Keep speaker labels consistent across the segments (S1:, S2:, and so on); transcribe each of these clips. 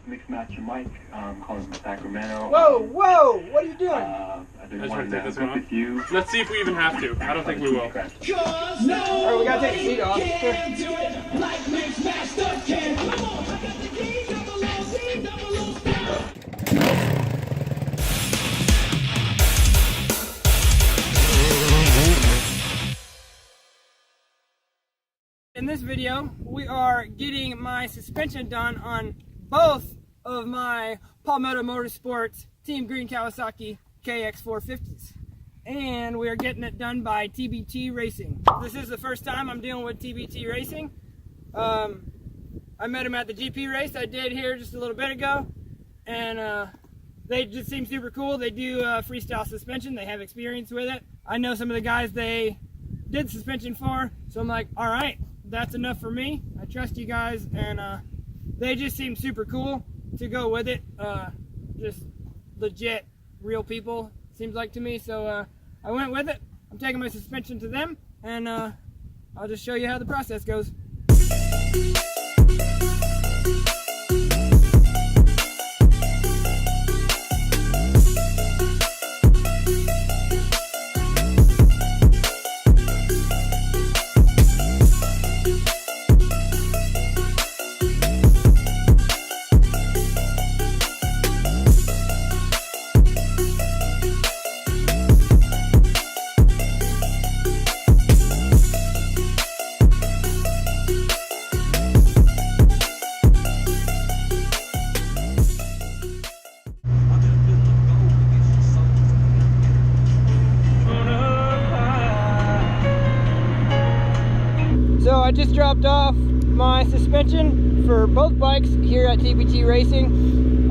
S1: Mix Master Mike, calling from Sacramento.
S2: Whoa, whoa! What are you doing?
S1: I just
S3: want to take this one off.
S1: with you.
S3: Let's see if we even have to. I don't think we will.
S2: Alright, we gotta take the seat off. In this video, we are getting my suspension done on both of my Hardwired Motorsports Team Green Kawasaki KX450s. And we are getting it done by TBT Racing. This is the first time I'm dealing with TBT Racing. I met them at the GP race I did here just a little bit ago. And they just seem super cool. They do freestyle suspension. They have experience with it. I know some of the guys they did suspension for. So I'm like, all right. That's enough for me. I trust you guys, and they just seem super cool to go with it. Just legit, real people, seems like to me. So I went with it. I'm taking my suspension to them, and I'll just show you how the process goes. So I just dropped off my suspension for both bikes here at TBT Racing.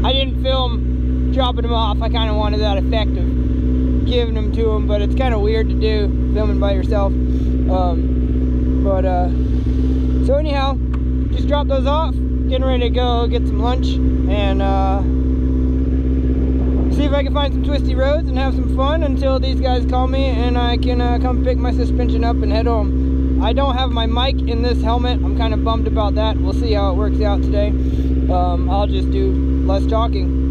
S2: I didn't film dropping them off. I kind of wanted that effect of giving them to them, but it's kind of weird to do filming by yourself. So anyhow, just dropped those off, getting ready to go get some lunch and see if I can find some twisty roads and have some fun until these guys call me and I can come pick my suspension up and head home. I don't have my mic in this helmet. I'm kind of bummed about that. We'll see how it works out today. I'll just do less talking.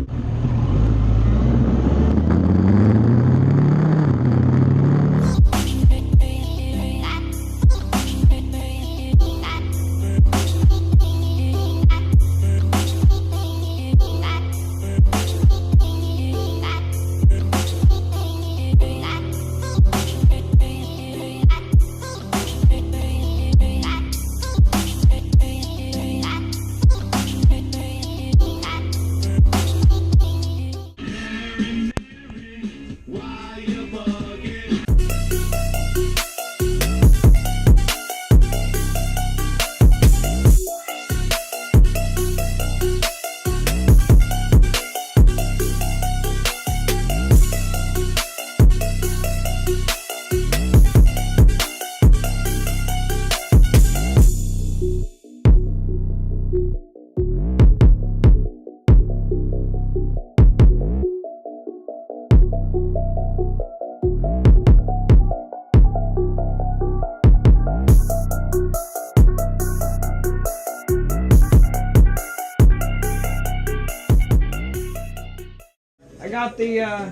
S2: I got the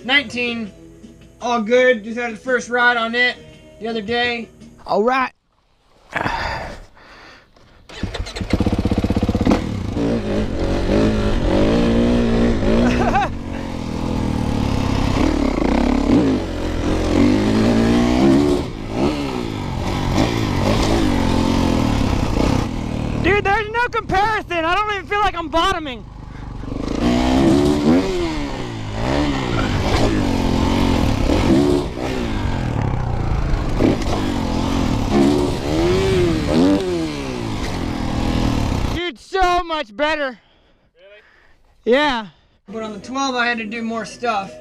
S2: 19 all good. Just had the first ride on it the other day. All right. Dude, there's no comparison. I don't even feel like I'm bottoming. So much better.
S3: Really?
S2: Yeah. But on the 12 I had to do more stuff.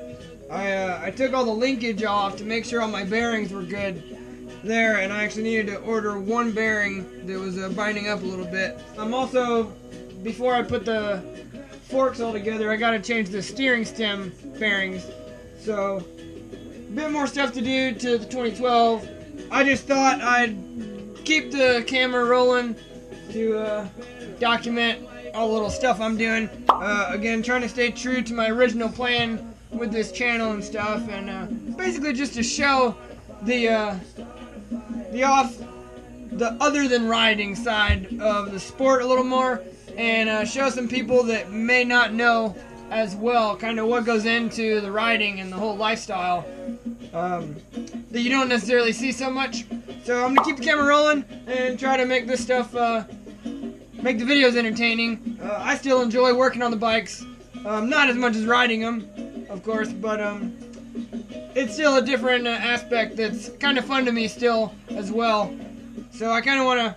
S2: I took all the linkage off to make sure all my bearings were good there, and I actually needed to order one bearing that was binding up a little bit. I'm also, before I put the forks all together, I got to change the steering stem bearings. So a bit more stuff to do to the 2012. I just thought I'd keep the camera rolling to document all the little stuff I'm doing. Again, trying to stay true to my original plan with this channel and stuff, and basically just to show the other than riding side of the sport a little more, and show some people that may not know as well kind of what goes into the riding and the whole lifestyle that you don't necessarily see so much. So I'm gonna keep the camera rolling and try to make this stuff make the videos entertaining. I still enjoy working on the bikes, not as much as riding them, of course, but it's still a different aspect that's kind of fun to me still as well. So I kind of want to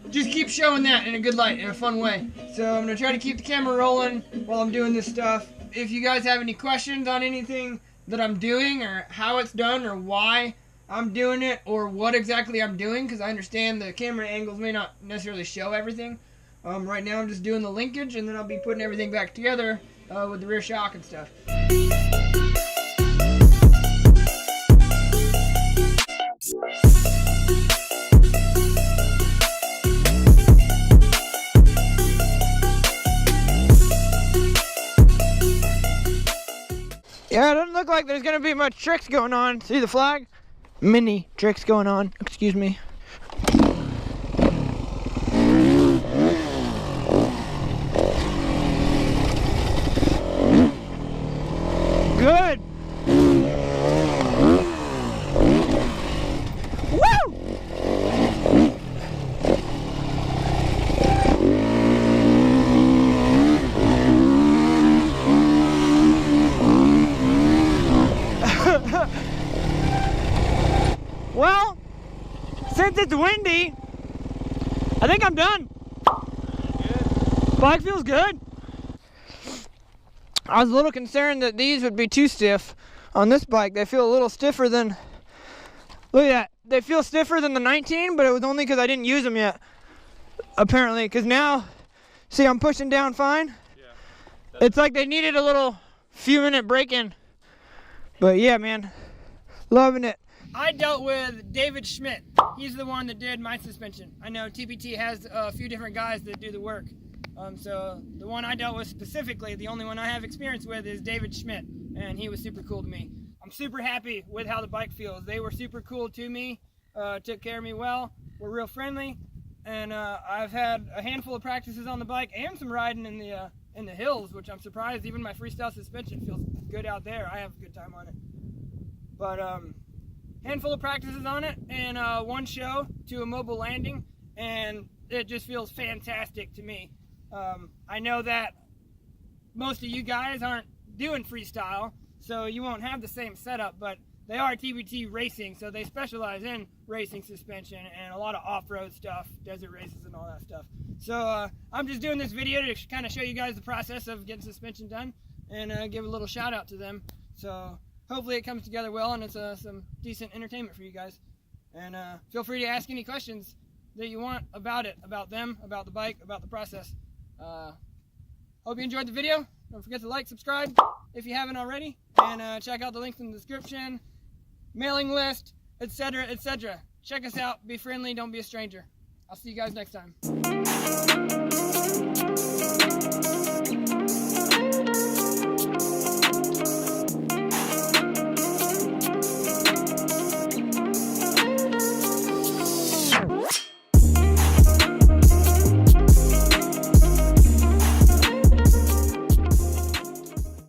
S2: just keep showing that in a good light, in a fun way. So I'm going to try to keep the camera rolling while I'm doing this stuff. If you guys have any questions on anything that I'm doing, or how it's done, or why I'm doing it, or what exactly I'm doing, because I understand the camera angles may not necessarily show everything. Right now I'm just doing the linkage, and then I'll be putting everything back together with the rear shock and stuff. Yeah, it doesn't look like there's gonna be much tricks going on. See the flag? Mini tricks going on. Excuse me. Good. Woo! Well, since it's windy, I think I'm done. Good. Bike feels good. I was a little concerned that these would be too stiff on this bike. They feel a little stiffer than, look at that. They feel stiffer than the 19, but it was only because I didn't use them yet, apparently. Because now, see, I'm pushing down fine. Yeah. It's like they needed a little few minute break-in. But yeah, man, loving it. I dealt with David Schmidt. He's the one that did my suspension. I know TPT has a few different guys that do the work. So the one I dealt with specifically, the only one I have experience with, is David Schmidt, and he was super cool to me. I'm super happy with how the bike feels. They were super cool to me, took care of me well, were real friendly, and I've had a handful of practices on the bike and some riding in the hills, which I'm surprised even my freestyle suspension feels good out there. I have a good time on it. But handful of practices on it, and one show to a mobile landing, and it just feels fantastic to me. I know that most of you guys aren't doing freestyle, so you won't have the same setup, but they are TPT racing, so they specialize in racing suspension and a lot of off-road stuff, desert races and all that stuff. So I'm just doing this video to kind of show you guys the process of getting suspension done, and give a little shout out to them. So hopefully it comes together well, and it's some decent entertainment for you guys. And feel free to ask any questions that you want about it, about them, about the bike, about the process. Hope you enjoyed the video. Don't forget to like, subscribe if you haven't already, and check out the links in the description, mailing list, etc., etc. Check us out. Be friendly. Don't be a stranger. I'll see you guys next time.